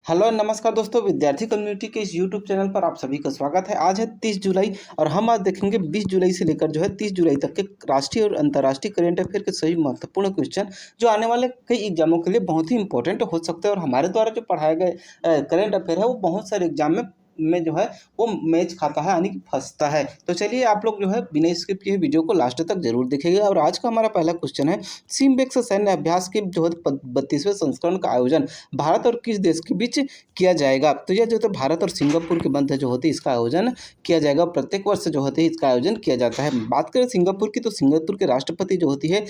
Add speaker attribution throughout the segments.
Speaker 1: Hello नमस्कार दोस्तों, विद्यार्थी कम्युनिटी के इस यूट्यूब चैनल पर आप सभी का स्वागत है। आज है 30 जुलाई और हम आज देखेंगे 20 जुलाई से लेकर जो है 30 जुलाई तक के राष्ट्रीय और अंतर्राष्ट्रीय करंट अफेयर के सभी महत्वपूर्ण क्वेश्चन जो आने वाले कई एग्जामों के लिए बहुत ही इंपॉर्टेंट हो सकते हैं और हमारे द्वारा जो पढ़ाए गए करंट अफेयर है वो बहुत सारे एग्जाम में जो है वो मैच खाता है, यानी कि फंसता है। तो चलिए आप लोग जो है बिना स्किप किए वीडियो को लास्ट तक जरूर देखेंगे। और आज का हमारा पहला क्वेश्चन है, सिम्बेक्स सैन्य अभ्यास के जो है 32वें संस्करण का आयोजन भारत और किस देश के बीच किया जाएगा? तो यह जो है भारत और सिंगापुर के मध्य जो होती है इसका आयोजन किया जाएगा। प्रत्येक वर्ष जो होते है इसका आयोजन किया जाता है। बात करें सिंगापुर की, तो सिंगापुर के राष्ट्रपति जो होती है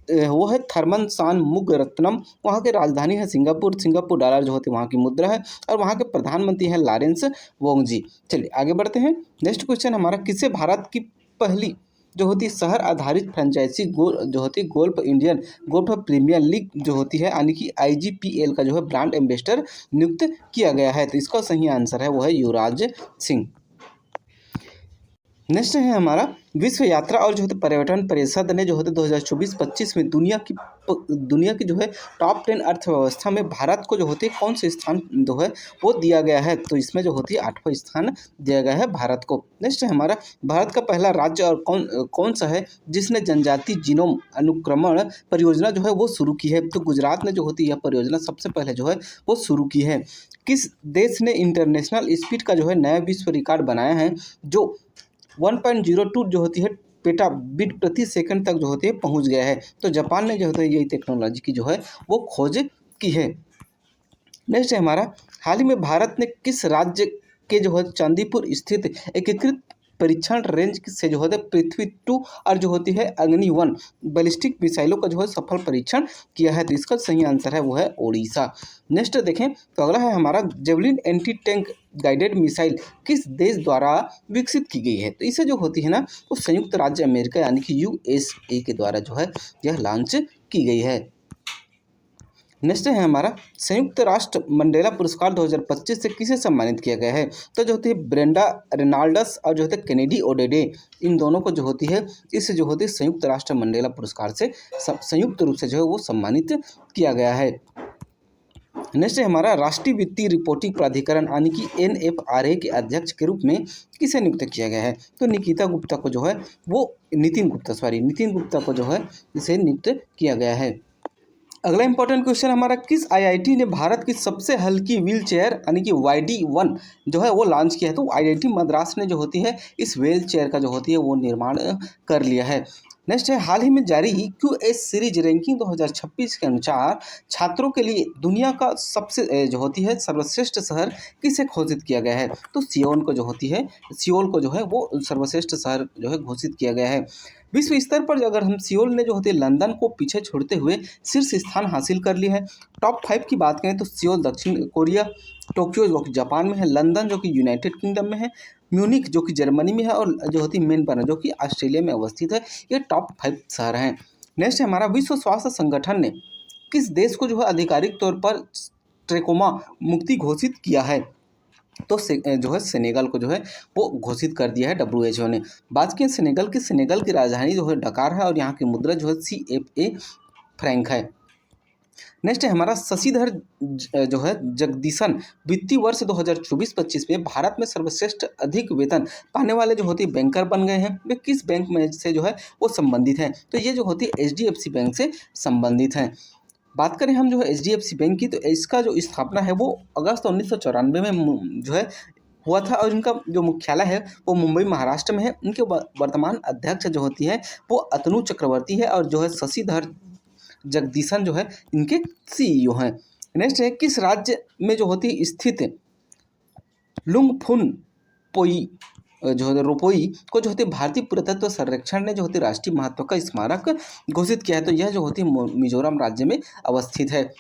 Speaker 1: वो है थर्मन शानमुगारत्नम। वहाँ की राजधानी है सिंगापुर। सिंगापुर डॉलर जो होती है वहाँ की मुद्रा है और वहाँ के प्रधानमंत्री हैं लॉरेंस वोंगजी। चलिए आगे बढ़ते हैं। नेक्स्ट क्वेश्चन हमारा, किसे भारत की पहली जो होती है शहर आधारित फ्रेंचाइजी जो होती है golf Indian golf premier league जो होती है यानी कि IGPL का जो है ब्रांड एम्बेसडर नियुक्त किया गया है? तो इसका सही आंसर है वो है युवराज सिंह। नेक्स्ट है हमारा, विश्व यात्रा और जो है पर्यटन परिषद ने जो है 2024-25 में दुनिया की जो है टॉप 10 अर्थव्यवस्था में भारत को जो होती है कौन से स्थान जो है वो दिया गया है? तो इसमें जो होती है 8वां स्थान दिया गया है भारत को। नेक्स्ट है हमारा, भारत का पहला राज्य और कौन सा है जिसने जनजाति जीनोम अनुक्रमण परियोजना जो है वो शुरू की है? तो गुजरात ने जो होती है यह परियोजना सबसे पहले जो है वो शुरू की है। किस देश ने इंटरनेशनल स्पीड का जो है नया विश्व रिकॉर्ड बनाया है जो 1.02 जो होती है पेटा बिट प्रति सेकंड तक जो होती है पहुंच गया है? तो जापान ने जो होता है यही टेक्नोलॉजी की जो है वो खोज की है। नेक्स्ट है हमारा, हाल ही में भारत ने किस राज्य के जो है चांदीपुर स्थित एकीकृत परीक्षण रेंज से जो होता है पृथ्वी-2 और जो होती है अग्नि-1 बैलिस्टिक मिसाइलों का जो है सफल परीक्षण किया है? तो इसका सही आंसर है वो है ओडिशा। नेक्स्ट देखें तो अगला है हमारा, javelin anti tank guided missile किस देश द्वारा विकसित की गई है? तो इसे जो होती है ना वो संयुक्त राज्य अमेरिका यानी कि USA के द्वारा जो है यह लॉन्च की गई है। नेक्स्ट है हमारा, संयुक्त राष्ट्र मंडेला पुरस्कार 2025 से किसे सम्मानित किया गया है? तो जो होती है ब्रेंडा रेनाल्डस और जो होते हैं केनेडी ओडेडे, इन दोनों को जो होती है इस जो होती है संयुक्त राष्ट्र मंडेला पुरस्कार से संयुक्त रूप से जो है वो सम्मानित किया गया है। नेक्स्ट है हमारा, राष्ट्रीय वित्तीय रिपोर्टिंग प्राधिकरण यानी कि NFRA के अध्यक्ष के रूप में किसे नियुक्त किया गया है? तो निकिता गुप्ता को जो है वो नितिन गुप्ता को जो है इसे नियुक्त किया गया है। अगला इंपॉर्टेंट क्वेश्चन हमारा, किस IIT ने भारत की सबसे हल्की व्हील चेयर यानी कि YD1 जो है वो लॉन्च किया है? तो IIT मद्रास ने जो होती है इस व्हील चेयर का जो होती है वो निर्माण कर लिया है। नेक्स्ट है, हाल ही में जारी QS सीरीज रैंकिंग 2026 के अनुसार छात्रों के लिए दुनिया का सबसे जो होती है सर्वश्रेष्ठ शहर किसे घोषित किया गया है? तो सियोल को जो है वो सर्वश्रेष्ठ शहर जो है घोषित किया गया है। विश्व स्तर पर अगर हम सियोल ने जो होती है लंदन को पीछे छोड़ते हुए शीर्ष स्थान हासिल कर लिया है। टॉप 5 की बात करें तो सियोल दक्षिण कोरिया, टोक्यो जो कि जापान में है, लंदन जो कि यूनाइटेड किंगडम में है, म्यूनिक जो कि जर्मनी में है और जो होती है मेलबर्न जो कि ऑस्ट्रेलिया में अवस्थित है। ये टॉप 5 शहर हैं। नेक्स्ट है हमारा, विश्व स्वास्थ्य संगठन ने किस देश को जो है आधिकारिक तौर पर ट्रेकोमा मुक्ति घोषित किया है? तो जो है सेनेगल को जो है वो घोषित कर दिया है WHO ने। बात की सेनेगल की राजधानी जो है डकार है और यहाँ की मुद्रा जो है CFA फ्रैंक है। नेक्स्ट है हमारा, शशिधर जो है जगदीशन वित्तीय वर्ष 2024-25 में भारत में सर्वश्रेष्ठ अधिक वेतन पाने वाले जो होती है बैंकर बन गए हैं। वे किस बैंक में से जो है वो संबंधित हैं? तो ये जो होती है HDFC बैंक से संबंधित हैं। बात करें हम जो है HDFC बैंक की, तो इसका जो स्थापना है वो अगस्त 1994 में जो है हुआ था और इनका जो मुख्यालय है वो मुंबई महाराष्ट्र में है। इनके वर्तमान अध्यक्ष जो होती है वो अतनु चक्रवर्ती है और जो है शशिधर जगदीशन जो है इनके CEO हैं। नेक्स्ट है, किस राज्य में जो होती है स्थित लुंगफुन पोई जो है रोपोई को जो होती है भारतीय पुरातत्व सर्वेक्षण ने जो होती है राष्ट्रीय महत्व का स्मारक घोषित किया है? तो यह जो होती है मिजोरम राज्य में अवस्थित है।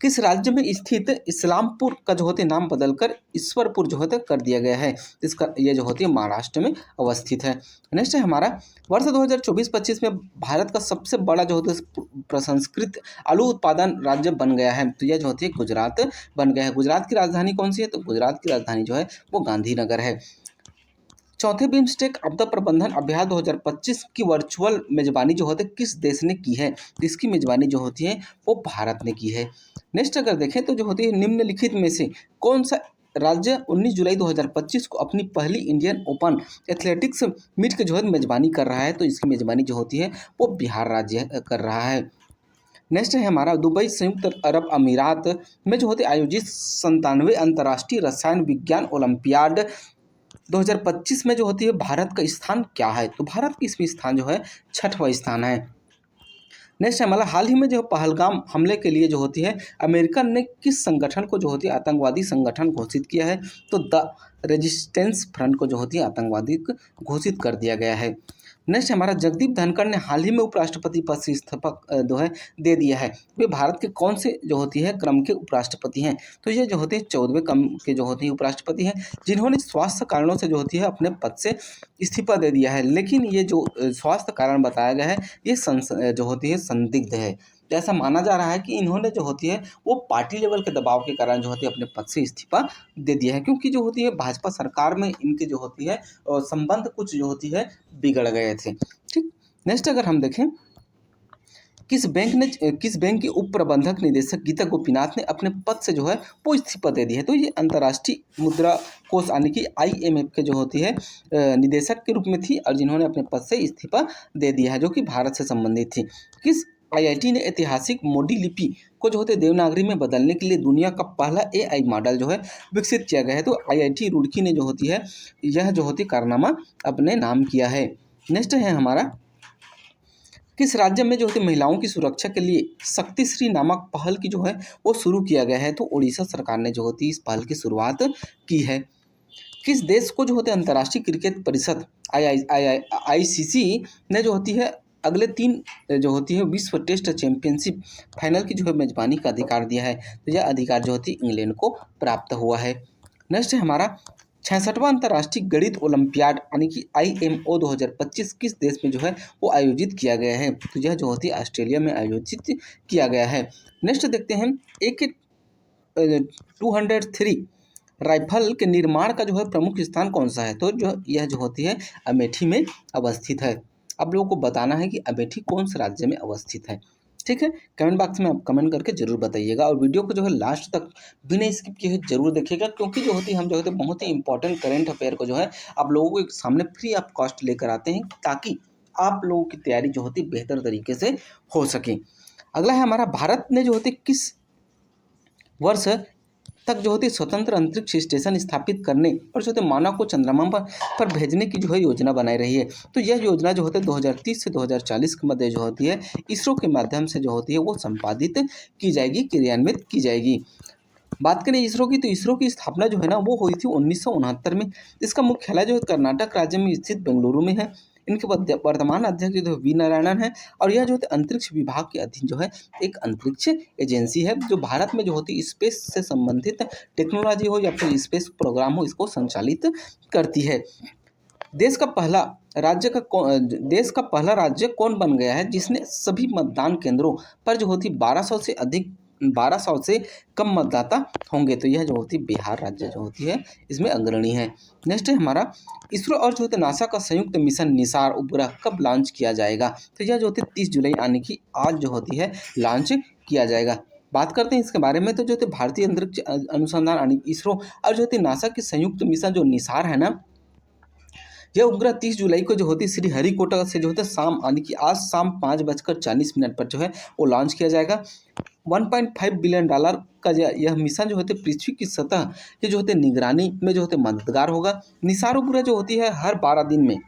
Speaker 1: किस राज्य में स्थित इस्लामपुर का जो होते हैं नाम बदलकर ईश्वरपुर जो होता है कर दिया गया है? इसका ये जो होती है महाराष्ट्र में अवस्थित है। नेक्स्ट है हमारा, वर्ष 2024-25 में भारत का सबसे बड़ा जो होता है प्रसंस्कृत आलू उत्पादन राज्य बन गया है। तो यह जो होती है गुजरात बन गया है। गुजरात की राजधानी कौन सी है? तो गुजरात की राजधानी जो है वो गांधीनगर है। चौथे बिम्स्टेक आपदा प्रबंधन अभ्यास 2025 की वर्चुअल मेजबानी जो होती है किस देश ने की है? तो इसकी मेजबानी जो होती है वो भारत ने की है। नेक्स्ट अगर देखें तो जो होती है निम्नलिखित में से कौन सा राज्य 19 जुलाई 2025 को अपनी पहली इंडियन ओपन एथलेटिक्स मीट की जो है मेजबानी कर रहा है? तो इसकी मेजबानी जो होती है वो बिहार राज्य कर रहा है। नेक्स्ट है हमारा दुबई संयुक्त अरब अमीरात में जो होते आयोजित 97वें अंतर्राष्ट्रीय रसायन विज्ञान ओलंपियाड 2025 में जो होती है भारत का स्थान क्या है? तो भारत की इसमें स्थान जो है 6वां स्थान है। नेक्स्ट है हमारा हाल ही में जो पहलगाम हमले के लिए जो होती है अमेरिका ने किस संगठन को जो होती है आतंकवादी संगठन घोषित किया है? तो द रेजिस्टेंस फ्रंट को जो होती है आतंकवादी घोषित कर दिया गया है। नेक्स्ट हमारा जगदीप धनखड़ ने हाल ही में उपराष्ट्रपति पद से इस्तीफा जो है दे दिया है। वे भारत के कौन से जो होती है क्रम के उपराष्ट्रपति हैं? तो ये जो होते हैं 14वें क्रम के जो होती है उपराष्ट्रपति हैं जिन्होंने स्वास्थ्य कारणों से जो होती है अपने पद से इस्तीफा दे दिया है। लेकिन ये जो स्वास्थ्य कारण बताया गया है ये जो होती है संदिग्ध है। तो ऐसा माना जा रहा है कि इन्होंने जो होती है वो पार्टी लेवल के दबाव के कारण जो होती है अपने पद से इस्तीफा दे दिया है, क्योंकि जो होती है भाजपा सरकार में इनके जो होती है संबंध कुछ जो होती है बिगड़ गए थे। ठीक। नेक्स्ट अगर हम देखें किस बैंक के उप प्रबंधक निदेशक गीता गोपीनाथ ने अपने पद से जो है वो इस्तीफा दे दिया है? तो ये अंतर्राष्ट्रीय मुद्रा कोष यानी कि IMF के जो होती है निदेशक के रूप में थी और जिन्होंने अपने पद से इस्तीफा दे दिया है जो कि भारत से संबंधित थी। किस IIT ने ऐतिहासिक मोडी लिपि को जो होते देवनागरी में बदलने के लिए दुनिया का पहला AI मॉडल जो है विकसित किया गया है? तो IIT रुड़की ने जो होती है यह जो होती कारनामा अपने नाम किया है। नेक्स्ट है हमारा किस राज्य में जो होती महिलाओं की सुरक्षा के लिए शक्तिश्री नामक पहल की जो है वो शुरू किया गया है? तो उड़ीसा सरकार ने जो होती है इस पहल की शुरुआत की है। किस देश को जो होते अंतर्राष्ट्रीय क्रिकेट परिषद ICC ने जो होती है अगले 3 जो होती है विश्व टेस्ट चैंपियनशिप फाइनल की जो है मेजबानी का अधिकार दिया है? तो यह अधिकार जो होती है इंग्लैंड को प्राप्त हुआ है। नेक्स्ट है हमारा 66वां अंतर्राष्ट्रीय गणित ओलंपियाड यानी कि IMO 2025 किस देश में जो है वो आयोजित किया गया है? तो यह जो होती है ऑस्ट्रेलिया में आयोजित किया गया है। नेक्स्ट देखते हैं AK-203 राइफल के निर्माण का जो है प्रमुख स्थान कौन सा है? तो यह जो होती है अमेठी में अवस्थित है। अब लोगों को बताना है कि अमेठी कौन से राज्य में अवस्थित है। ठीक है, कमेंट बॉक्स में आप कमेंट करके जरूर बताइएगा और वीडियो को जो है लास्ट तक बिना स्किप किए जरूर देखिएगा, क्योंकि जो होती है हम जो होते बहुत ही इंपॉर्टेंट करंट अफेयर को जो है आप लोगों के सामने फ्री ऑफ कॉस्ट लेकर आते हैं ताकि आप लोगों की तैयारी जो होती है बेहतर तरीके से हो सके। अगला है हमारा भारत ने जो होती किस वर्ष तक जो होती स्वतंत्र अंतरिक्ष स्टेशन स्थापित करने और जो होते मानव को चंद्रमा पर भेजने की जो है योजना बनाई रही है? तो यह योजना जो होती है 2030 से 2040 के मध्य जो होती है इसरो के माध्यम से जो होती है वो संपादित की जाएगी, क्रियान्वित की जाएगी। बात करें इसरो की तो इसरो की स्थापना जो है ना वो हुई थी 1969 में। इसका मुख्यालय जो है कर्नाटक राज्य में स्थित बेंगलुरु में है। इनके वर्तमान अध्यक्ष जो वी नारायणन है और यह जो अंतरिक्ष विभाग के अधीन जो है एक अंतरिक्ष एजेंसी है जो भारत में जो होती स्पेस से संबंधित टेक्नोलॉजी हो या फिर स्पेस प्रोग्राम हो इसको संचालित करती है। देश का पहला राज्य कौन बन गया है जिसने सभी मतदान केंद्रों पर जो होती 1200 से कम मतदाता होंगे? तो यह जो होती बिहार राज्य जो होती है इसमें अग्रणी है। नेक्स्ट है हमारा इसरो और जो होते नासा का संयुक्त मिशन निसार उपग्रह कब लॉन्च किया जाएगा? तो यह जो होती 30 जुलाई यानी कि आज जो होती है लॉन्च किया जाएगा। बात करते हैं इसके बारे में तो जो होते भारतीय अंतरिक्ष अनुसंधान यानी इसरो और जो होती नासा की संयुक्त मिशन जो निसार है ना यह उपग्रह 30 जुलाई को जो होती श्री हरिकोटा से जो होता शाम यानी कि आज शाम 5:40 पर जो है वो लॉन्च किया जाएगा। $1.5 बिलियन का यह मिशन जो होते पृथ्वी की सतह के जो होते निगरानी में जो होते मददगार होगा। निसार उपग्रह जो होती है हर 12 दिन में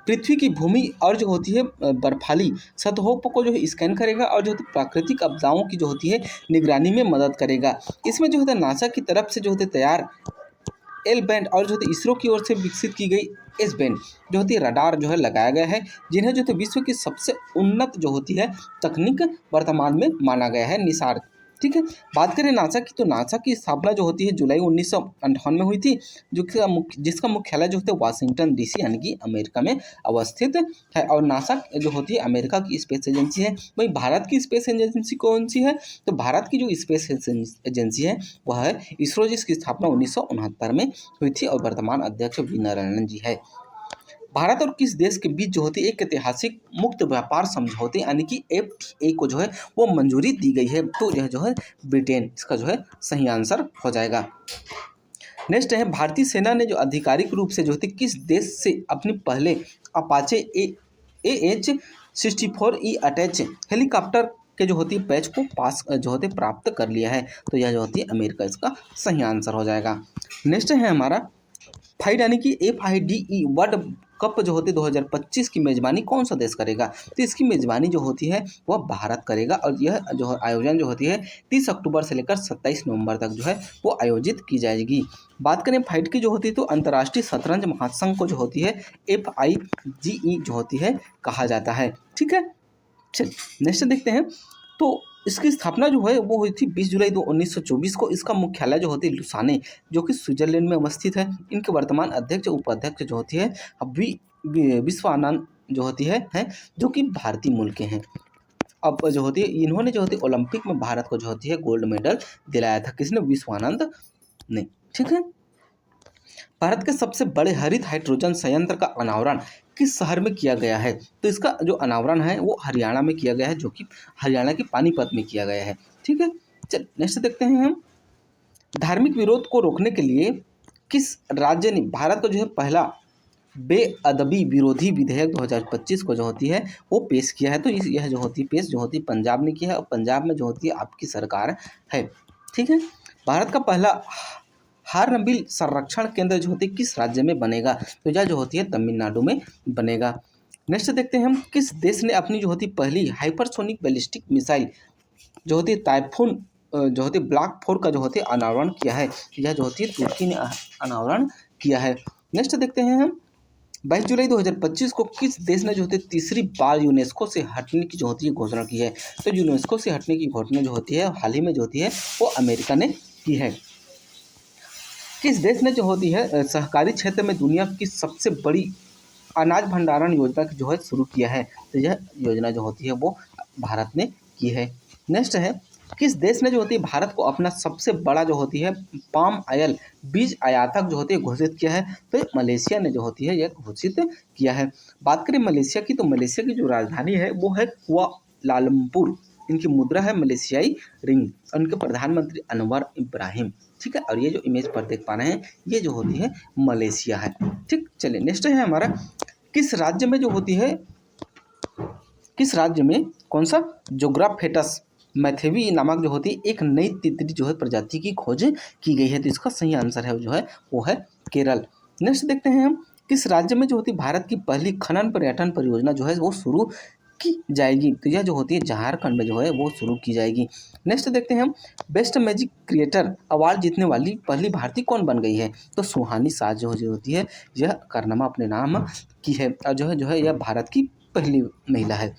Speaker 1: पृथ्वी की भूमि और जो होती है बर्फाली सतहों को जो है स्कैन करेगा और जो होती प्राकृतिक आपदाओं की जो होती है निगरानी में मदद करेगा। इसमें जो होता नासा की तरफ से जो होते तैयार एल बैंड और जो होती इसरो की ओर से विकसित की गई एस बैंड जो होती है रडार जो है लगाया गया है, जिन्हें जो है विश्व की सबसे उन्नत जो होती है तकनीक वर्तमान में माना गया है निसार। ठीक है। बात करें नासा की, तो नासा की स्थापना जो होती है जुलाई 1958 में हुई थी, जिसका मुख्यालय जो होता है वाशिंगटन डीसी यानी कि अमेरिका में अवस्थित है। और नासा जो होती है अमेरिका की स्पेस एजेंसी है। वहीं भारत की स्पेस एजेंसी कौन सी है? तो भारत की जो स्पेस एजेंसी है वह है इसरो, जिसकी स्थापना 1969 में हुई थी और वर्तमान अध्यक्ष वी नारायणन जी है। भारत और किस देश के बीच जो होती है एक ऐतिहासिक मुक्त व्यापार समझौते यानी कि FTA को जो है वो मंजूरी दी गई है? तो यह जो है ब्रिटेन, इसका जो है सही आंसर हो जाएगा। नेक्स्ट है, भारतीय सेना ने जो आधिकारिक रूप से जो होती किस देश से अपनी पहले अपाचे AH-64E अटैच हेलीकॉप्टर के जो होती है बैच को पास जो होते प्राप्त कर लिया है? तो यह जो होती है अमेरिका, इसका सही आंसर हो जाएगा। नेक्स्ट है हमारा फाइड यानी कि FIDE वर्ल्ड कप जो होती है 2025 की मेजबानी कौन सा देश करेगा? तो इसकी मेजबानी जो होती है वह भारत करेगा और यह जो आयोजन जो होती है 30 अक्टूबर से लेकर 27 नवंबर तक जो है वो आयोजित की जाएगी। बात करें फाइड की जो होती है, तो अंतर्राष्ट्रीय शतरंज महासंघ को जो होती है FIGE जो होती है कहा जाता है। ठीक है, चलिए नेक्स्ट देखते हैं। तो इसकी स्थापना जो है वो हुई थी 20 जुलाई 1924 को। इसका मुख्यालय जो होती है लुसाने, जो कि स्विट्जरलैंड में अवस्थित है। इनके वर्तमान अध्यक्ष उपाध्यक्ष जो होती है विश्वानंद जो होती है जो कि भारतीय मूल के हैं। अब जो होती है इन्होंने जो होती है ओलंपिक में भारत को जो होती है गोल्ड मेडल दिलाया था। किसने? विश्वानंद ने। ठीक है। भारत के सबसे बड़े हरित हाइड्रोजन संयंत्र का अनावरण किस शहर में किया गया है? तो इसका जो अनावरण है वो हरियाणा में किया गया है, जो कि हरियाणा के पानीपत में किया गया है। ठीक है, चल नेक्स्ट देखते हैं हम। धार्मिक विरोध को रोकने के लिए किस राज्य ने भारत का जो है पहला बेअदबी विरोधी विधेयक 2025 को जो होती है वो पेश किया है? तो यह जो होती है पेश जो होती है पंजाब ने किया है और पंजाब में जो होती है आपकी सरकार है। ठीक है। भारत का पहला हार्नबिल संरक्षण केंद्र जो होती है किस राज्य में बनेगा? तो यह जो होती है तमिलनाडु में बनेगा। नेक्स्ट देखते हैं हम, किस देश ने अपनी जो होती पहली हाइपरसोनिक बैलिस्टिक मिसाइल जो होती है टाइफून जो होती है ब्लॉक 4 का जो होती है अनावरण किया है? यह जो होती है तुर्की ने अनावरण किया है। नेक्स्ट देखते हैं हम, 22 जुलाई 2025 को किस देश ने जो होती है तीसरी बार यूनेस्को से हटने की जो होती है घोषणा की है? तो यूनेस्को से हटने की घोषणा जो होती है हाल ही में जो होती है वो अमेरिका ने की है। किस देश ने जो होती है सहकारी क्षेत्र में दुनिया की सबसे बड़ी अनाज भंडारण योजना जो है शुरू किया है? तो यह योजना जो होती है वो भारत ने की है। नेक्स्ट है, किस देश ने जो होती है भारत को अपना सबसे बड़ा जो होती है पाम ऑयल बीज आयातक जो होती है घोषित किया है? तो मलेशिया ने जो होती है यह घोषित किया है। बात करें मलेशिया की, तो मलेशिया की जो राजधानी है वो है कुआलालंपुर। इनकी मुद्रा है मलेशियाई रिंग और इनके प्रधानमंत्री अनवर इब्राहिम। ठीक है, और ये जो इमेज पर देख पा रहे हैं ये जो होती है मलेशिया है। ठीक, चलिए नेक्स्ट है हमारा, किस राज्य में जो होती है किस राज्य में कौन सा जोग्राफेटस मैथेवी नामक जो होती है एक नई तितली जो है प्रजाति की खोज की गई है? तो इसका सही आंसर है जो है वो है केरल। नेक्स्ट देखते हैं हम, किस राज्य में जो होती है भारत की पहली खनन पर्यटन परियोजना जो है वो शुरू की जाएगी? तो यह जो होती है झारखंड में जो है वो शुरू की जाएगी। नेक्स्ट देखते हैं हम, बेस्ट मैजिक क्रिएटर अवार्ड जीतने वाली पहली भारतीय कौन बन गई है? तो सुहानी साज जो होती है यह कारनामा अपने नाम की है और जो है यह भारत की पहली महिला है।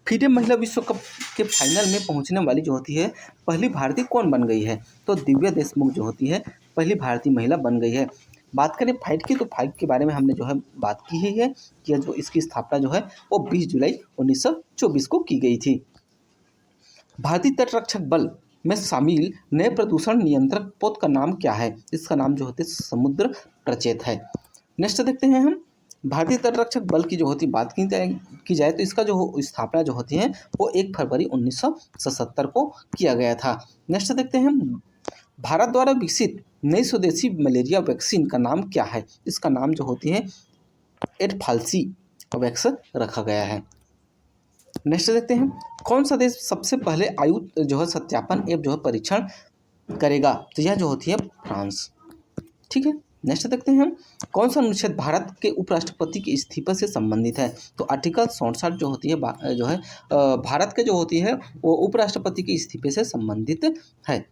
Speaker 1: फीडे महिला विश्व कप के फाइनल में पहुंचने वाली जो होती है पहली भारतीय कौन बन गई है? तो दिव्या देशमुख जो होती है पहली भारतीय महिला बन गई है। बात करें फाइट की, तो फाइट के बारे में हमने जो है बात की ही है कि जो इसकी स्थापना जो है वो 20 जुलाई 1924 को की गई थी। भारतीय तटरक्षक बल में शामिल नए प्रदूषण नियंत्रक पोत का नाम क्या है? इसका नाम जो होते समुद्र प्रचेत है। नेक्स्ट देखते हैं हम, भारतीय तटरक्षक बल की जो होती बात की जाए तो इसका जो स्थापना जो होती है वो 1 फरवरी 1977 को किया गया था। नेक्स्ट देखते हैं हम, भारत द्वारा विकसित नई स्वदेशी मलेरिया वैक्सीन का नाम क्या है? इसका नाम जो होती है एडफाल्सी वैक्स रखा गया है। नेक्स्ट देखते हैं, कौन सा देश सबसे पहले आयु जो है सत्यापन एवं जो है परीक्षण करेगा? तो यह जो होती है फ्रांस। ठीक है, नेक्स्ट देखते हैं हम, कौन सा अनुच्छेद भारत के उपराष्ट्रपति के इस्तीफे से संबंधित है? तो आर्टिकल 67 जो होती है जो है भारत के जो होती है वो उपराष्ट्रपति के इस्तीफे से संबंधित है।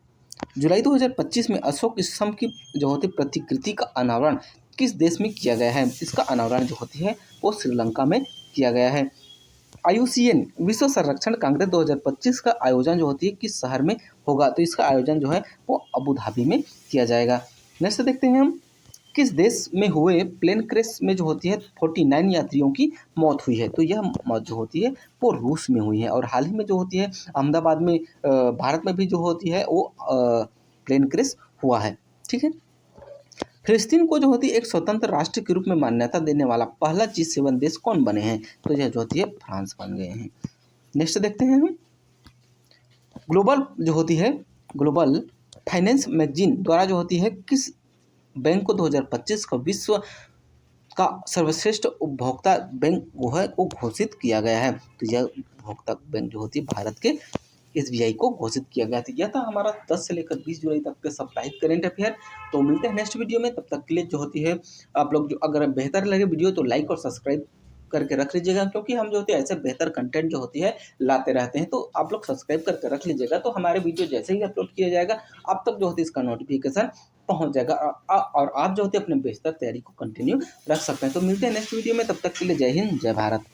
Speaker 1: जुलाई 2025 में अशोक स्तंभ की जो होती प्रतिकृति का अनावरण किस देश में किया गया है? इसका अनावरण जो होती है वो श्रीलंका में किया गया है। IUCN विश्व संरक्षण कांग्रेस 2025 का आयोजन जो होती है किस शहर में होगा, तो इसका आयोजन जो है वो अबू धाबी में किया जाएगा। नेक्स्ट देखते हैं हम, किस देश में हुए प्लेन क्रैश में जो होती है 49 यात्रियों की मौत हुई है, तो यह मौत जो होती है वो रूस में हुई है। और हाल ही में जो होती है अहमदाबाद में भारत में भी जो होती है वो प्लेन क्रैश हुआ है। ठीक है। फिलिस्तीन को जो होती है एक स्वतंत्र राष्ट्र के रूप में मान्यता देने वाला पहला G7 देश कौन बने हैं, तो यह जो होती है फ्रांस बन गए हैं। नेक्स्ट देखते हैं हम, ग्लोबल जो होती है ग्लोबल फाइनेंस मैगजीन द्वारा जो होती है किस बैंक को 2025 का विश्व का सर्वश्रेष्ठ उपभोक्ता बैंक वो है वो घोषित किया गया है, तो यह उपभोक्ता बैंक जो होती है भारत के SBI को घोषित किया गया था। यह था हमारा 10 से लेकर 20 जुलाई तक के साप्ताहिक करेंट अफेयर। तो मिलते हैं नेक्स्ट वीडियो में, तब तक के लिए जो होती है आप लोग जो अगर बेहतर लगे वीडियो तो लाइक और सब्सक्राइब करके रख लीजिएगा, क्योंकि हम जो होते हैं ऐसे बेहतर कंटेंट जो होती है लाते रहते हैं, तो आप लोग सब्सक्राइब करके रख लीजिएगा, तो हमारे वीडियो जैसे ही अपलोड किया जाएगा आप तक जो होती है इसका नोटिफिकेशन पहुंच जाएगा और आप जो होते हैं अपने बेहतर तैयारी को कंटिन्यू रख सकते हैं। तो मिलते हैं नेक्स्ट वीडियो में, तब तक के लिए जय हिंद जय भारत।